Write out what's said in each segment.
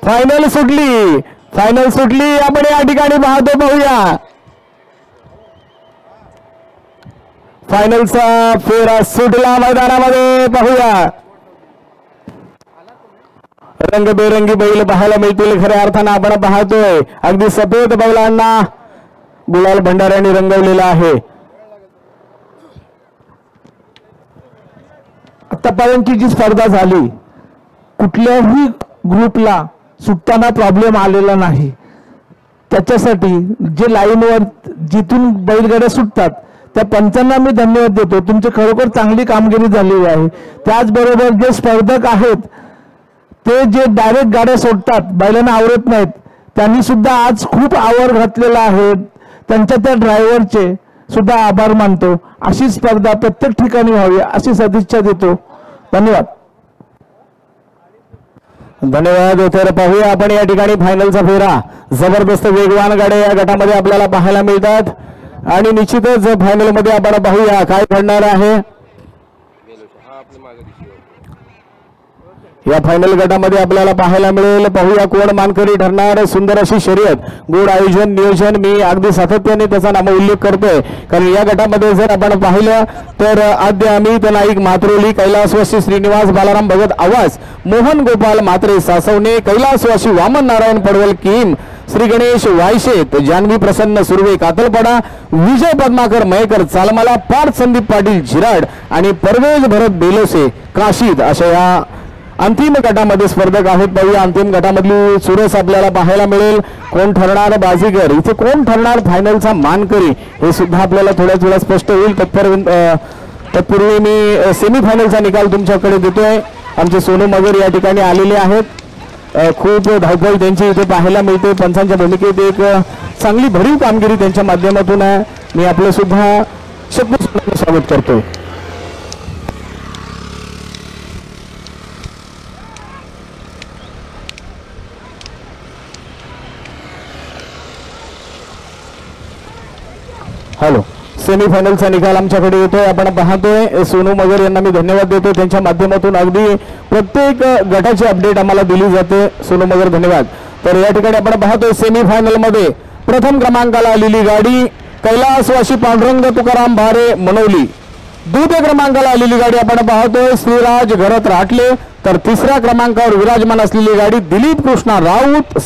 Final सुटली आपण या ठिकाणी पाहतो. पाहूया फायनलचा फेरा सुटला मैदानामध्ये. पाहूया रंगबेरंगी बैल पाहायला मिळतील. खऱ्या अर्थानं आपण पाहतोय अगदी सफेद बैलांना गुलाल भंडाऱ्यांनी रंगवलेला आहे. आतापर्यंतची जी स्पर्धा झाली कुठल्याही ग्रुपला सुटताना प्रॉब्लेम आलेला नाही. त्याच्यासाठी जे लाईनवर जिथून बैलगाड्या सुटतात त्या पंचांना मी धन्यवाद देतो. तुमची खरोखर चांगली कामगिरी झालेली आहे. त्याचबरोबर जे स्पर्धक आहेत ते जे डायरेक्ट गाड्या सोडतात बैलांना आवरत नाहीत त्यांनी सुद्धा आज खूप आवर घातलेला आहे. त्यांच्या त्या ड्रायव्हरचे सुद्धा आभार मानतो. अशी स्पर्धा प्रत्येक ठिकाणी व्हावी अशी सदिच्छा देतो. धन्यवाद. तर पाहूया आपण या ठिकाणी फायनलचा फेरा. जबरदस्त वेगवान गाड्या या गटामध्ये आपल्याला पाहायला मिळतात आणि निश्चितच फायनल मध्ये आपण पाहूया काय घडणार आहे. या फायनल गटामध्ये आपल्याला पाहायला मिळेल. पाहूया कोण मानकरी ठरणार. सुंदर अशी शर्यत, गोड आयोजन, नियोजन. मी अगदी सातत्याने त्याचा नाम उल्लेख करतोय कारण या गटामध्ये जर आपण पाहिलं तर आद्य अमित नाईक मात्रोली, कैलासवासी श्रीनिवास बालाराम भगत आवास, मोहन गोपाल मात्रे सासवणे, कैलासवासी वामन नारायण पडवल किम, श्री गणेश वायशेत, जानवी प्रसन्न सुर्वे कातलपाडा, विजय पद्माकर मयेकर चालमाला, पार्थ संदीप पाटील झिराड आणि परवेज भरत बेलोसे काशीद अशा या अंतिम गटामध्ये स्पर्धक आहेत. पाहूया अंतिम गटामधली चुरस आपल्याला पाहायला मिळेल. कोण ठरणार बाजीगर, इथे कोण ठरणार फायनलचा मानकरी हे सुद्धा आपल्याला थोड्याच वेळा स्पष्ट होईल. तत्पूर्वी मी सेमीफायनलचा निकाल तुमच्याकडे देतोय. आमचे सोनू मगर या ठिकाणी आलेले आहेत. खूप धावपळ त्यांची इथे पाहायला मिळते. पंचांच्या भूमिकेत एक चांगली भरीव कामगिरी त्यांच्या माध्यमातून आहे. मी आपलं सुद्धा शक्ती स्वागत करतोय. हॅलो, सेमीफायनलचा निकाल आमच्याकडे येतोय. आपण पाहतोय सोनू मगर यांना मी धन्यवाद देतो. त्यांच्या माध्यमातून अगदी प्रत्येक गटाची अपडेट आम्हाला दिली जाते. सोनू मगर धन्यवाद. तर या ठिकाणी आपण पाहतोय सेमीफायनल मध्ये प्रथम क्रमांकाला आलेली गाडी कैलासवासी पांडुरंग तुकाराम भारे मनवली. द्वितीय क्रमांकाला आलेली गाडी आपण पाहतोय श्रीराज घरत राटले. तर तिसऱ्या क्रमांकावर विराजमान असलेली गाडी दिलीप कृष्णा राऊत.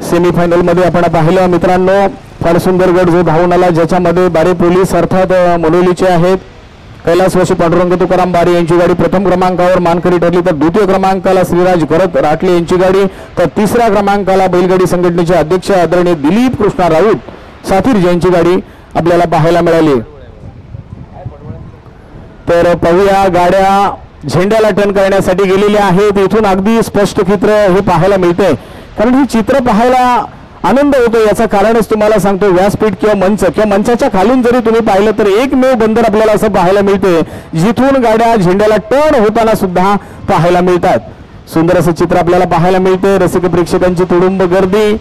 सेमीफायनल मध्ये आपण पाहिलं मित्रांनो फार सुंदर गट जो धावून आला ज्याच्यामध्ये बारे पोलीस अर्थात मनोलीचे आहेत. कैलासवासी पांडुरंग तुकाराम बारे यांची गाडी प्रथम क्रमांकावर मानकरी ठरली. तर द्वितीय क्रमांकाला श्रीराज घरत राटले यांची गाडी. तर तिसऱ्या क्रमांकाला बैलगाडी संघटनेचे अध्यक्ष आदरणीय दिलीप कृष्णा राऊत साथीर यांची गाडी आपल्याला पाहायला मिळाली. तर पाहूया गाड्या झेंड्याला टर्न करण्यासाठी गेलेल्या आहेत. इथून अगदी स्पष्ट चित्र हे पाहायला मिळते. कारण हे चित्र पाहायला आनंद होतो. याचं कारणच तुम्हाला सांगतो. व्यासपीठ किंवा मंचाच्या खालून जरी तुम्ही पाहिलं तर एकमेव बंदर आपल्याला असं पाहायला मिळते जिथून गाड्या झेंड्याला टर्न होताना सुद्धा पाहायला मिळतात. सुंदर असं चित्र आपल्याला पाहायला मिळते. रसिक प्रेक्षकांची तुडुंब गर्दी.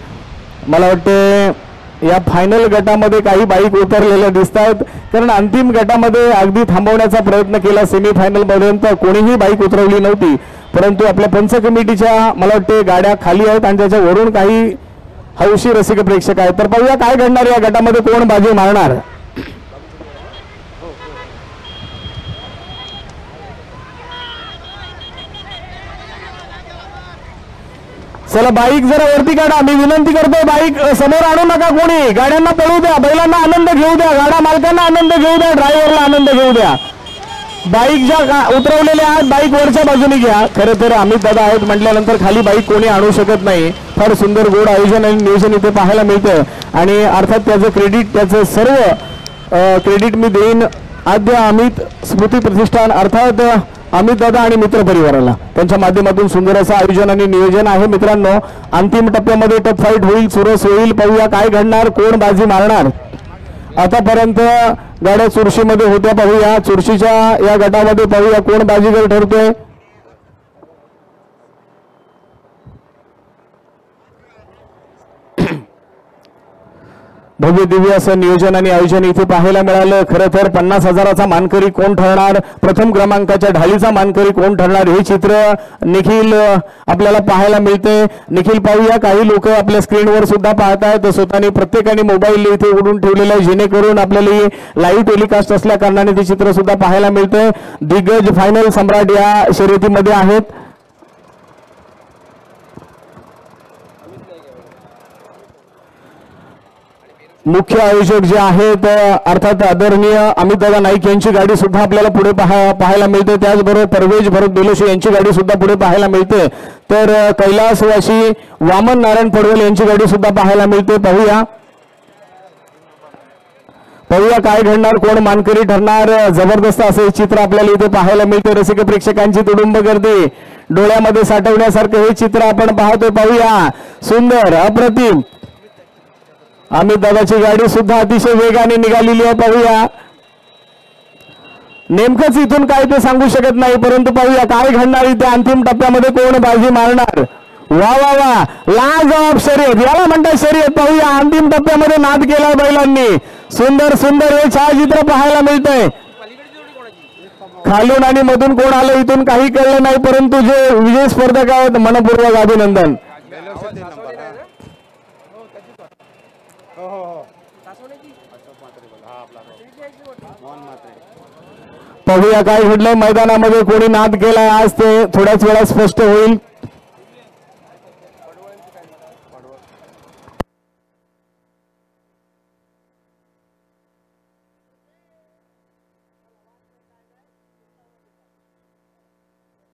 मला वाटते या फायनल गटामध्ये काही बाईक उतरलेल्या दिसत आहेत कारण अंतिम गटामध्ये अगदी थांबवण्याचा प्रयत्न केला. सेमीफायनल पर्यंत कोणीही बाईक उतरवली नव्हती परंतु आपल्या पंच कमिटीच्या मला वाटते गाड्या खाली आहेत आणि त्याच्यावरून काही हौशी रसिक प्रेक्षक आहेत. तर पाहूया काय घडणार या गटामध्ये, कोण बाजी मारणार. चला बाईक जरा वरती काढा. मी विनंती करतोय बाईक समोर आणू नका कोणी. गाड्यांना पळू द्या, बैलांना आनंद घेऊ द्या, गाड्या मालकांना आनंद घेऊ द्या, ड्रायव्हरला आनंद घेऊ द्या. बाईक ज्या उतरवलेल्या आहेत बाईक वरच्या बाजूने घ्या. खरं तर अमित दादा आहेत म्हटल्यानंतर खाली बाईक कोणी आणू शकत नाही. फार सुंदर गोड आयोजन आणि नियोजन इथे पाहायला मिळतं आणि अर्थात त्याचं क्रेडिट त्याचं सर्व क्रेडिट मी देईन आद्य अमित स्मृती प्रतिष्ठान अर्थात अमित दादा आणि मित्र परिवाराला. त्यांच्या माध्यमातून सुंदर असं आयोजन आणि नियोजन आहे. मित्रांनो अंतिम टप्प्यामध्ये टफ फाईट होईल, चुरस होईल. पाहूया काय घडणार, कोण बाजी मारणार. आतापर्यंत गाड्या चुरशीमध्ये होत्या. पाहूया चुरशीच्या या गटामध्ये पाहूया कोण बाजीगर ठरतोय. भव्य दिव्य असं नियोजन आणि आयोजन इथे पाहायला मिळालं। खरं तर 50,000चा मानकरी कोण ठरणार, प्रथम क्रमांकाच्या ढालीचा मानकरी कोण ठरणार हे चित्र निखिल आपल्याला पाहायला मिळते। निखिल पाहूया, काही लोक आपल्या स्क्रीनवर सुद्धा पाहतायत, स्वतःने प्रत्येकाने मोबाईल इथे उडून ठेवलेला आहे जेणेकरून आपल्याला लाईव्ह टेलिकास्ट असल्या कारणाने ते चित्र सुद्धा पाहायला मिळते। दिग्गज फायनल सम्राट या शर्यतीमध्ये आहेत। मुख्य आयोजक जे आहेत अर्थात आदरणीय अमितदादा नाईक यांची गाडी सुद्धा आपल्याला पुढे पाहायला मिळते। त्याचबरोबर परवेज भरत बेलोशी यांची गाडी सुद्धा पुढे पाहायला मिळते। तर कैलासवासी वामन नारायण पडवल यांची गाडी सुद्धा पाहायला मिळते। पाहूया काय घडणार, कोण मानकरी ठरणार। जबरदस्त असे चित्र आपल्याला इथे पाहायला मिळते। रसिक प्रेक्षकांची तुडुंब गर्दी डोळ्यामध्ये साठवण्यासारखं हे चित्र आपण पाहतोय। पाहूया, सुंदर अप्रतिम अमित दादाची गाडी सुद्धा अतिशय वेगाने निघालेली आहे। पाहूया, नेमकंच इथून काय ते सांगू शकत नाही, परंतु पाहूया काय घडणार इथे अंतिम टप्प्यामध्ये, कोण बाजी मारणार। वा वा वा, लाजवाब शर्यत याला म्हणतात शर्यत। पाहूया, अंतिम टप्प्यामध्ये नाद केला बैलांनी। सुंदर सुंदर हे छायाचित्र पाहायला मिळतंय। खालून आणि मधून कोण आलं इथून काही कळलं नाही, परंतु जे विजय स्पर्धक आहेत मनपूर्वक अभिनंदन। पाहूया काय घडलंय मैदानामध्ये, कोणी नाद केलाय आज ते थोड्याच वेळात स्पष्ट होईल।